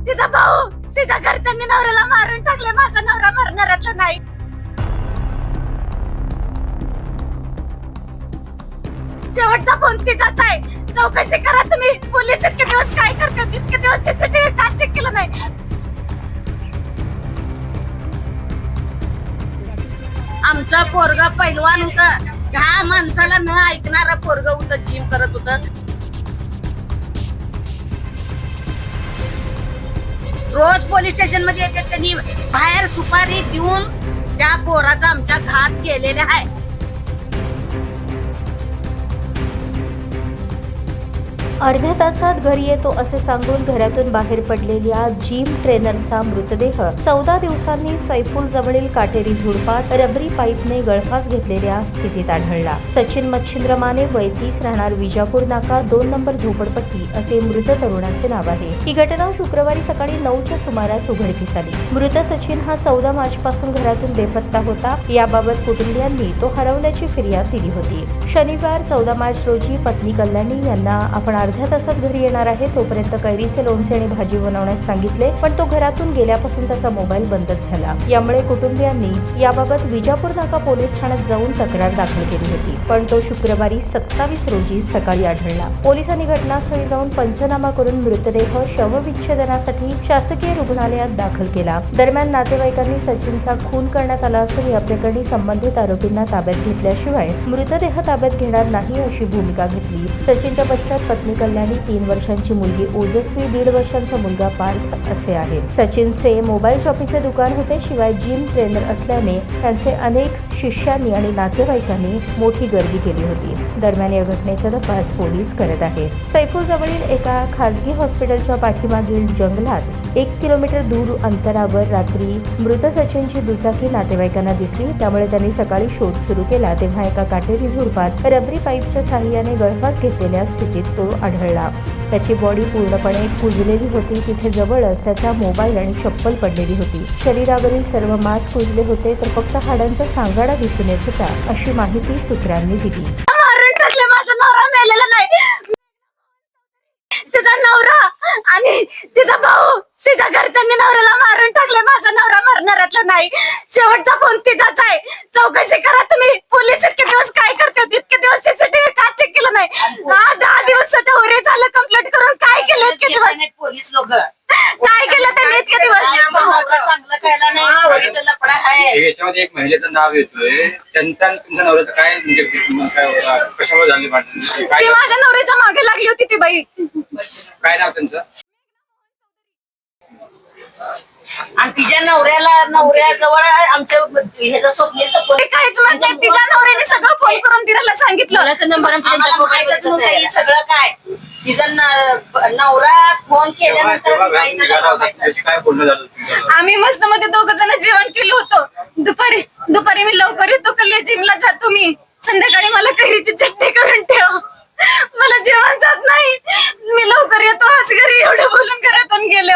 तिचा भाऊ तिच्या घरच्यांनी नवऱ्याला मारून टाकले. माझा नवरा मरणारातला नाही. शेवटचा फोन तिचाच आहे. चौकशी करा तुम्ही. पोलीस इतके दिवस काय करतात? इतके दिवस सीसीटीव्ही का चेक केलं नाही? आमचा पोरगा पैलवान होता. ह्या माणसाला न ऐकणारा पोरगा होतं. जिम करत होतं. रोज पोलीस स्टेशन मध्ये येते. त्यांनी बाहेर सुपारी देऊन त्या पोराचा आमच्या घात केलेला आहे. अर्ध्या तासात घरी येतो असे सांगून घरातून बाहेर पडलेल्या जिम ट्रेनरचा मृतदेह 14 दिवसांनी सैफुल जवळील काटेरी झुडपात रबरी पाईपने गळफास घेतलेल्या स्थितीत आढळला. सचिन मच्छिंद्र माने, वय 30, राहणार विजापूर नाका, 2 नंबर झोपडपट्टी असे मृत तरुणाचे नाव आहे. ही घटना शुक्रवारी सकाळी 9च्या सुमारास उघडकीस आली. मृत सचिन हा 14 मार्च पासून घरातून बेपत्ता होता. याबाबत कुटुंबियांनी तो हरवल्याची फिर्याद दिली होती. शनिवार 14 मार्च रोजी पत्नी कल्याणी यांना आपण अर्ध्या तासात घरी येणार आहे, तोपर्यंत कैरीचे लोणचे आणि भाजी बनवण्यास सांगितले, पण तो घरातून गेल्यापासून त्याचा मोबाईल बंदच झाला. यामुळे कुटुंबियांनी याबाबत विजापूर नाका पोलीस ठाण्यात जाऊन तक्रार दाखल केली होती, पण तो शुक्रवारी 27 रोजी सकाळी आढळला. पोलिसांनी घटनास्थळी जाऊन पंचनामा करून मृतदेह शवविच्छेदनासाठी शासकीय रुग्णालयात दाखल केला. दरम्यान नातेवाईकांनी सचिनचा खून करण्यात आला असून या प्रकरणी संबंधित आरोपींना ताब्यात घेतल्याशिवाय मृतदेह ताब्यात घेणार नाही अशी भूमिका घेतली. सचिनच्या पश्चात पत्नी कल्याणी, 3 वर्षांची मुलगी ओजस्वी, 1.5 वर्षांचा मुलगा पार्थ असे आहेत. सचिनचे मोबाईल शॉपीचे दुकान होते. शिवाय जिम ट्रेनर असल्याने त्यांचे अनेक शिष्यांनी आणि नातेवाईकांनी मोठी गर्दी केली होती. दरम्यान या घटनेचा तपास पोलीस करत आहेत. सैफुल जवळील एका खासगी हॉस्पिटलच्या पाठीमागील जंगलात 1 किलोमीटर दूर अंतरावर रात्री मृत सचिनची दुचाकी नातेवाईकांना दिसली. त्यामुळे त्यांनी सकाळी शोध सुरू केला. तेव्हा एका काटेरी झुडपात रबरी पाईपच्या साहाय्याने गळफास घेतलेल्या स्थितीत तो आढळला. त्याची बॉडी पूर्णपणे कुजलेली होती. तिथे जवळच त्याचा मोबाईल आणि चप्पल पडलेली होती. शरीरावरील सर्व मांस कुजले होते, तर फक्त हाडांचा सांगाडा दिसून येत होता, अशी माहिती सूत्रांनी दिली. मारून टाकले. माझा नवरा मेलेला नाही. तिचा नवरा आणि तिचा भाऊ तिच्या घरच्यांनी नवऱ्याला मारून टाकले. माझा नवरा मरणारातला नाही. शेवटचा फोन तिचाच आहे. चौकशी करा तुम्ही. पोलीस इतके दिवस काय करतात? इतके दिवस सीसीटीव्ही का चेक केलं नाही? 10 दिवसाच्या वर झालं कंप्लीट करून. काय केलं इतके दिवस? पोलीस लोक काय केलं त्यांनी इतके दिवस? चांगलं केलं नाही. पोलीसचा लफडा आहे. याच्यामध्ये एक महिलेचं नाव येतोय. त्यांचा तुमच्या नवऱ्याचं काय म्हणजे कशामुळे झाली भांडण? ती माझ्या नवऱ्याच्या मागे लागली होती ती बाई. काय नाव त्यांचं? आणि तिच्या नवऱ्याजवळ आमच्या ह्याचं स्वप्नेचं फोन. ते काहीच म्हणत नाही. तिच्या नवऱ्याने सगळं फोन करून तिला सांगितलं. आम्हाला माहितच नव्हतं हे सगळं काय. तिचा नवरा फोन केल्यानंतर काय बोलणं झालं तुमचं? आम्ही मस्त मध्ये 2 जण जेवण केलं होतं. दुपारी मी लवकर येतो. कल्ले जिमला जातो मी. संध्याकाळी मला कैरीची चटणी करून ठेव. मला जेवण जात नाही. मी लवकर येतो. आज घरी एवढं बोलून घरातून गेले.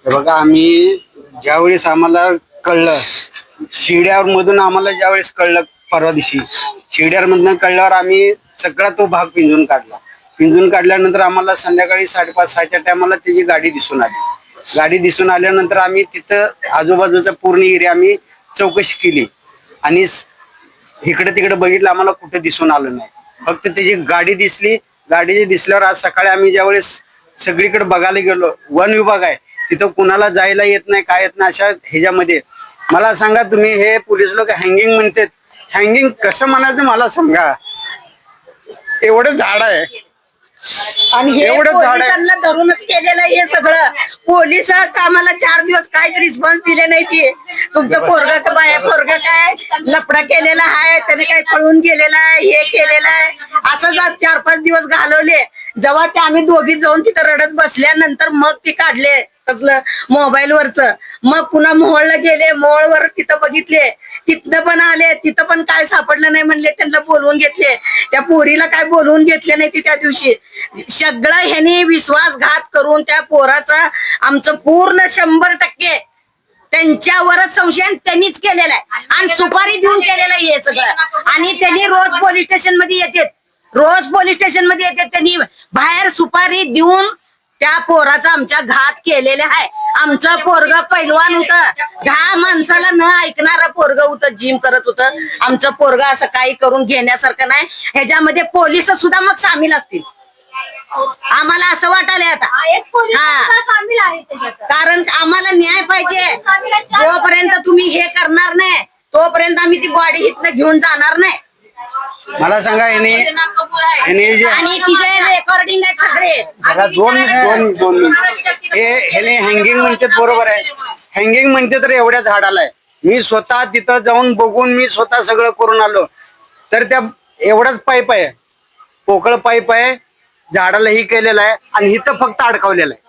बघा, आम्ही ज्यावेळेस आम्हाला कळलं, शिड्यावर मधून आम्हाला ज्यावेळेस कळलं, परवा दिवशी शिड्यावर मधून कळल्यावर आम्ही सगळा तो भाग पिंजून काढला. पिंजून काढल्यानंतर आम्हाला संध्याकाळी 5:30-6च्या टायमाला त्याची गाडी दिसून आली. गाडी दिसून आल्यानंतर आम्ही तिथं आजूबाजूचा पूर्ण एरिया आम्ही चौकशी केली आणि इकडे तिकडे बघितलं. आम्हाला कुठे दिसून आलं नाही. फक्त त्याची गाडी दिसली. गाडी दिसल्यावर आज सकाळी आम्ही ज्यावेळेस सगळीकडे बघायला गेलो, वन विभाग आहे तिथं, कुणाला जायला येत नाही, काय येत नाही. अशा ह्याच्यामध्ये मला सांगा तुम्ही, हे पोलीस लोक हँगिंग म्हणतात. हँगिंग कसं म्हणायचं मला सांगा. एवढं झाड आहे आणि हे एवढं झाड आहे. पोलिसांना धरूनच केलेलं आहे हे सगळं. पोलीस आम्हाला 4 दिवस काहीच रिस्पॉन्स दिले नाही. ते तुमचं पोरगा काय लफडा केलेला आहे, त्याने काय पळून गेलेला आहे, हे केलेलं आहे. असं 4-5 दिवस घालवले. जेव्हा ते आम्ही दोघी जाऊन तिथं रडत बसल्यानंतर मग ते काढले कसलं मोबाईल वरच. मग पुन्हा मोहोळला गेले. मोहोळवर तिथं बघितले. तिथनं पण आले. तिथं पण काय सापडलं नाही म्हणले. त्यांना बोलवून घेतले. त्या पोरीला काय बोलवून घेतले नाही ती त्या दिवशी. सगळं ह्यानी विश्वासघात करून त्या पोराचा आमचं पूर्ण 100% त्यांच्यावरच संशय त्यांनीच केलेला आहे आणि सुपारी देऊन केलेलं आहे हे सगळं. आणि त्यांनी रोज पोलीस स्टेशन मध्ये येतात. त्यांनी बाहेर सुपारी देऊन त्या पोराचा आमच्या घात केलेले आहे. आमचं पोरग पैलवान होतं, 10 माणसाला न ऐकणारं पोरग होतं, जिम करत होतं. आमचं पोरग असं काही करून घेण्यासारखं नाही. ह्याच्यामध्ये पोलिस सुद्धा मग सामील असतील, आम्हाला असं वाटायला आता. सामील आहे त्याच्यात. कारण आम्हाला न्याय पाहिजे. जोपर्यंत तुम्ही हे करणार नाही तोपर्यंत आम्ही ती बॉडी इथनं घेऊन जाणार नाही. मला सांगा ह्याने जे आणि तिचे रेकॉर्डिंग आहेत सगळे. जरा दोन मिनिट ह्याने हँगिंग म्हणतात, बरोबर आहे. हँगिंग म्हणते तर एवढ्या झाडाला आहे. मी स्वतः तिथं जाऊन बघून मी स्वतः सगळं करून आलो. तर त्या एवढाच पाईप आहे, पोकळ पाईप आहे, झाडाला ही केलेलं आहे आणि इथं फक्त अडकवलेलं आहे.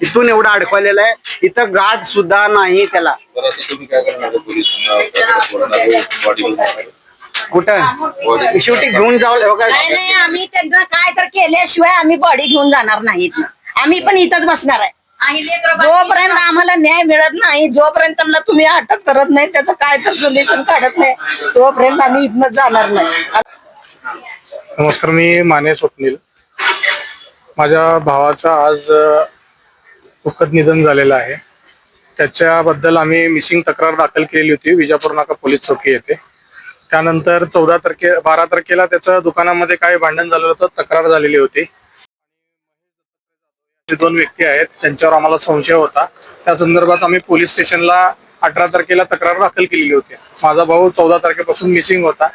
इथून एवढं अडकवलेलं आहे, इथं गाठ सुद्धा नाही त्याला. बरं, आता तुम्ही काय करणार पोलिसांना? कुठं शेवटी घेऊन जावं नाही, आम्ही त्यांना काय तर केल्याशिवाय आम्ही बॉडी घेऊन जाणार नाहीत. आम्ही पण इथंच बसणार आहे. जोपर्यंत आम्हाला न्याय मिळत नाही, जोपर्यंत त्यांना तुम्ही अटक करत नाही, त्याचं काय तर सोल्युशन काढत नाही, तोपर्यंत आम्ही इथनं जाणार नाही. नमस्कार, मी माने स्वप्नील. माझ्या भावाचं आज दुःखद निधन झालेलं आहे. त्याच्याबद्दल आम्ही मिसिंग तक्रार दाखल केलेली होती विजापूर नाका पोलीस चौकी येथे. त्यानंतर 12 तारखेला त्याचं दुकानामध्ये काय भांडण झालं होतं, तक्रार झालेली होती. 2 व्यक्ती आहेत, त्यांच्यावर आम्हाला संशय होता. त्या संदर्भात आम्ही पोलीस स्टेशनला 18 तारखेला तक्रार दाखल केलेली होती. माझा भाऊ 14 तारखेपासून मिसिंग होता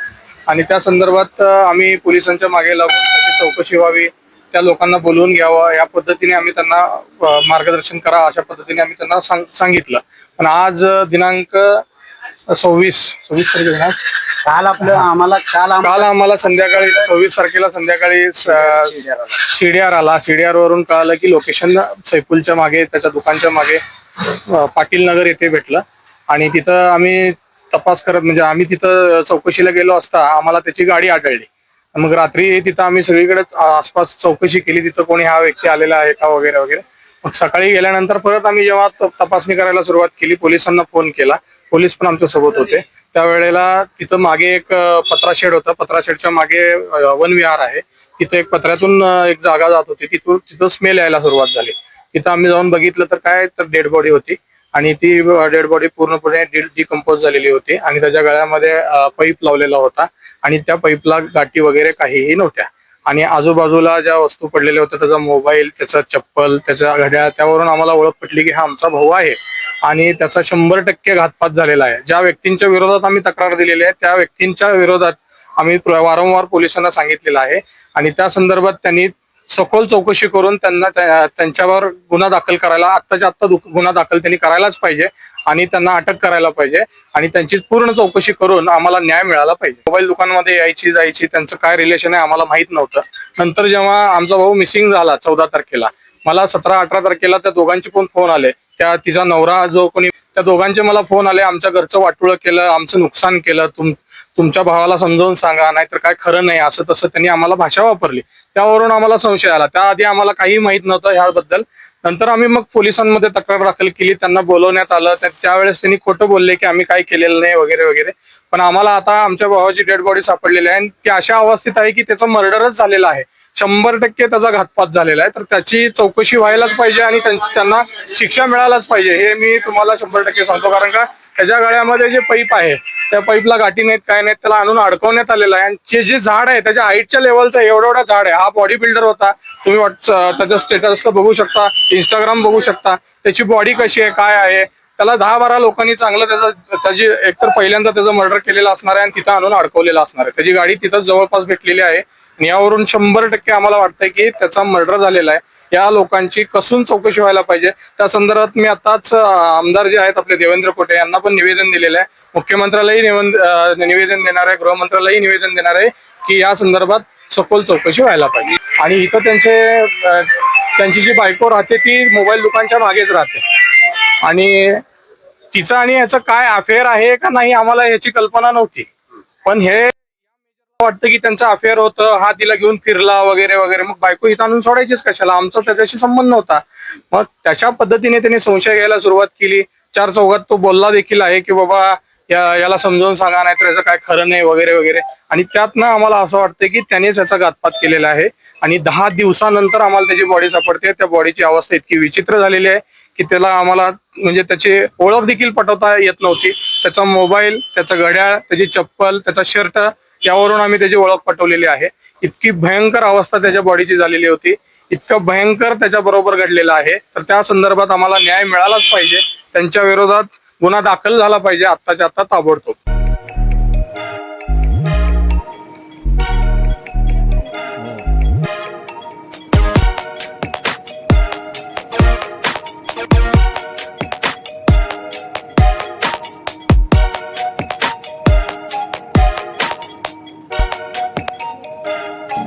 आणि त्या संदर्भात आम्ही पोलिसांच्या मागे लागून त्याची चौकशी व्हावी, त्या लोकांना बोलवून घ्यावं, या पद्धतीने आम्ही त्यांना मार्गदर्शन करा अशा पद्धतीने आम्ही त्यांना सांगितलं. पण आज दिनांक 26 तारखेला काल आम्हाला संध्याकाळी 26 तारखेला संध्याकाळी CDR आला. CDR वरून कळालं की लोकेशन सैफुलच्या मागे, त्याच्या दुकानच्या मागे पाटील नगर येथे भेटलं. आणि तिथं आम्ही तपास करत म्हणजे आम्ही तिथं चौकशीला गेलो असता आम्हाला त्याची गाडी आढळली. मग रात्री तिथं आम्ही सगळीकडे आसपास चौकशी केली, तिथं कोणी हा व्यक्ती आलेला आहे का वगैरे वगैरे. मग सकाळी गेल्यानंतर परत आम्ही जेव्हा तपासणी करायला सुरुवात केली, पोलिसांना फोन केला, पोलीस पण आमच्या सोबत होते. त्यावेळेला तिथं मागे एक पत्राशेड होता, पत्राशेडच्या मागे वनविहार आहे, तिथं एक पत्र्यातून एक जागा जात होती, तिथं स्मेल यायला सुरुवात झाली. तिथं आम्ही जाऊन बघितलं तर काय तर डेड बॉडी होती आणि ती डेड बॉडी पूर्णपणे डिकम्पोज झालेली होती आणि त्याच्या गळ्यामध्ये पाईप लावलेला होता आणि त्या पाईपला गाठी वगैरे काहीही नव्हत्या. आणि आजूबाजूला ज्या वस्तू पडलेल्या होत्या, त्याचा मोबाईल, त्याचा चप्पल, त्याच्या घड्याळ, त्यावरून आम्हाला ओळख पटली की हा आमचा भाऊ आहे आणि त्याचा 100% घातपात झालेला आहे. ज्या व्यक्तींच्या विरोधात आम्ही तक्रार दिलेली आहे त्या व्यक्तींच्या विरोधात आम्ही वारंवार पोलिसांना सांगितलेलं आहे आणि त्या संदर्भात त्यांनी सखोल चौकशी करून त्यांच्यावर गुन्हा दाखल करायला, आत्ताच्या आत्ता गुन्हा दाखल त्यांनी करायलाच पाहिजे आणि त्यांना अटक करायला पाहिजे आणि त्यांची पूर्ण चौकशी करून आम्हाला न्याय मिळाला पाहिजे. मोबाईल दुकानमध्ये यायची जायची त्यांचं काय रिलेशन आहे आम्हाला माहित नव्हतं. नंतर जेव्हा आमचा भाऊ मिसिंग झाला 14 तारखेला, मला 17-18 तारखेला त्या दोघांचे पण फोन आले. तिचा नवरा जो कोणी, त्या दोघांचे मला फोन आले, आमच्या घरचं वाटोळं केलं, आमचं नुकसान केलं, तुमच्या भावाला समजावून सांगा, नाहीतर काय खरं नाही, असं तसं त्यांनी आम्हाला भाषा वापरली. त्यावरून आम्हाला संशय आला. त्याआधी आम्हाला काही माहित नव्हतं ह्याबद्दल. नंतर आम्ही मग पोलिसांमध्ये तक्रार दाखल केली, त्यांना बोलवण्यात आलं. त्यावेळेस त्यांनी खोटं बोलले की आम्ही काही केलेलं नाही वगैरे वगैरे. पण आम्हाला आता आमच्या भावाची डेड बॉडी सापडलेली आहे आणि ती अशा अवस्थेत आहे की त्याचं मर्डरच झालेलं आहे, 100% त्याचा घातपात झालेला आहे. तर त्याची चौकशी व्हायलाच पाहिजे आणि त्यांना शिक्षा मिळायलाच पाहिजे, हे मी तुम्हाला 100% सांगतो. कारण का त्याच्या गळ्यामध्ये जे पाईप आहे त्या पाईपला गाठी नाहीत, काय नाहीत, त्याला आणून अडकवण्यात आलेलं आहे. आणि जे झाड आहे त्याच्या हाईटच्या लेवलचं एवढा झाड आहे. हा बॉडी बिल्डर होता, तुम्ही त्याच्या स्टेटसला बघू शकता, इंस्टाग्राम बघू शकता, त्याची बॉडी कशी आहे काय आहे. त्याला 10-12 लोकांनी चांगलं त्याची एकतर पहिल्यांदा त्याचं मर्डर केलेलं असणार आहे आणि तिथं आणून अडकवलेलं असणार आहे. त्याची गाडी तिथंच जवळपास भेटलेली आहे आणि यावरून 100% आम्हाला वाटतंय की त्याचा मर्डर झालेला आहे. या लोकांची कसून चौकशी व्हायला पाहिजे. त्या संदर्भात मी आताच आमदार जे आहेत आपले देवेंद्र कोटे यांना पण निवेदन दिलेलं आहे. मुख्यमंत्र्यालाही निवेदन देणार आहे, गृहमंत्र्यालाही निवेदन देणार आहे की या संदर्भात सखोल चौकशी व्हायला पाहिजे. आणि इथं त्यांची जी बायको राहते ती मोबाईल दुकानच्या मागेच राहते आणि तिचं आणि याचं काय अफेअर आहे का नाही आम्हाला याची कल्पना नव्हती. पण हे वाटतं की त्यांचं अफेअर होतं, हा तिला घेऊन फिरला वगैरे वगैरे. मग बायको इथं आणून सोडायचीच कशाला, आमचा त्याच्याशी संबंध नव्हता. मग त्याच्या पद्धतीने त्यांनी संशय घ्यायला सुरुवात केली. 4 चौघात तो बोलला देखील आहे की बाबा याला समजावून सांगा, नाहीतर याचं काय खरं नाही वगैरे वगैरे. आणि त्यातनं आम्हाला असं वाटतं की त्यानेच याचा घातपात केलेला आहे. आणि 10 दिवसानंतर आम्हाला त्याची बॉडी सापडते. त्या बॉडीची अवस्था इतकी विचित्र झालेली आहे की त्याला आम्हाला म्हणजे त्याची ओळख देखील पटवता येत नव्हती. त्याचा मोबाईल, त्याचं घड्याळ, त्याची चप्पल, त्याचा शर्ट यावरून आम्ही त्याची ओळख पटवलेली आहे. इतकी भयंकर अवस्था त्याच्या बॉडीची झालेली होती. इतकं भयंकर त्याच्या बरोबर घडलेलं आहे. तर त्या संदर्भात आम्हाला न्याय मिळालाच पाहिजे. त्यांच्या विरोधात गुन्हा दाखल झाला पाहिजे आत्ताच्या आत्ता ताबडतोब.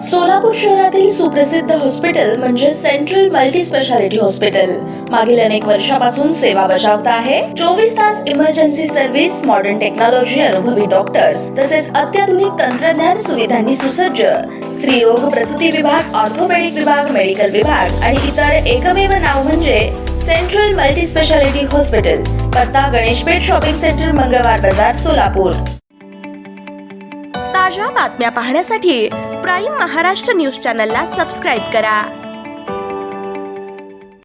सोलापूर शहरातील सुप्रसिद्ध हॉस्पिटल म्हणजे सेंट्रल मल्टी स्पेशालिटी हॉस्पिटल मागील अनेक वर्षापासून सेवा बजावत आहे. 24 तास इमर्जन्सी सर्व्हिस, मॉडर्न टेक्नॉलॉजी, अनुभवी डॉक्टर्स तसेच अत्याधुनिक तंत्रज्ञान सुविधांनी सुसज्ज स्त्रीरोग, प्रसूती विभाग, ऑर्थोपेडिक विभाग, मेडिकल विभाग आणि इतर एकमेव नाव म्हणजे सेंट्रल मल्टी स्पेशालिटी हॉस्पिटल. पत्ता गणेशपेठ शॉपिंग सेंटर, मंगळवार बाजार, सोलापूर. ताज्या बातम्या पाहण्यासाठी प्राईम महाराष्ट्र न्यूज चॅनलला सबस्क्राईब करा.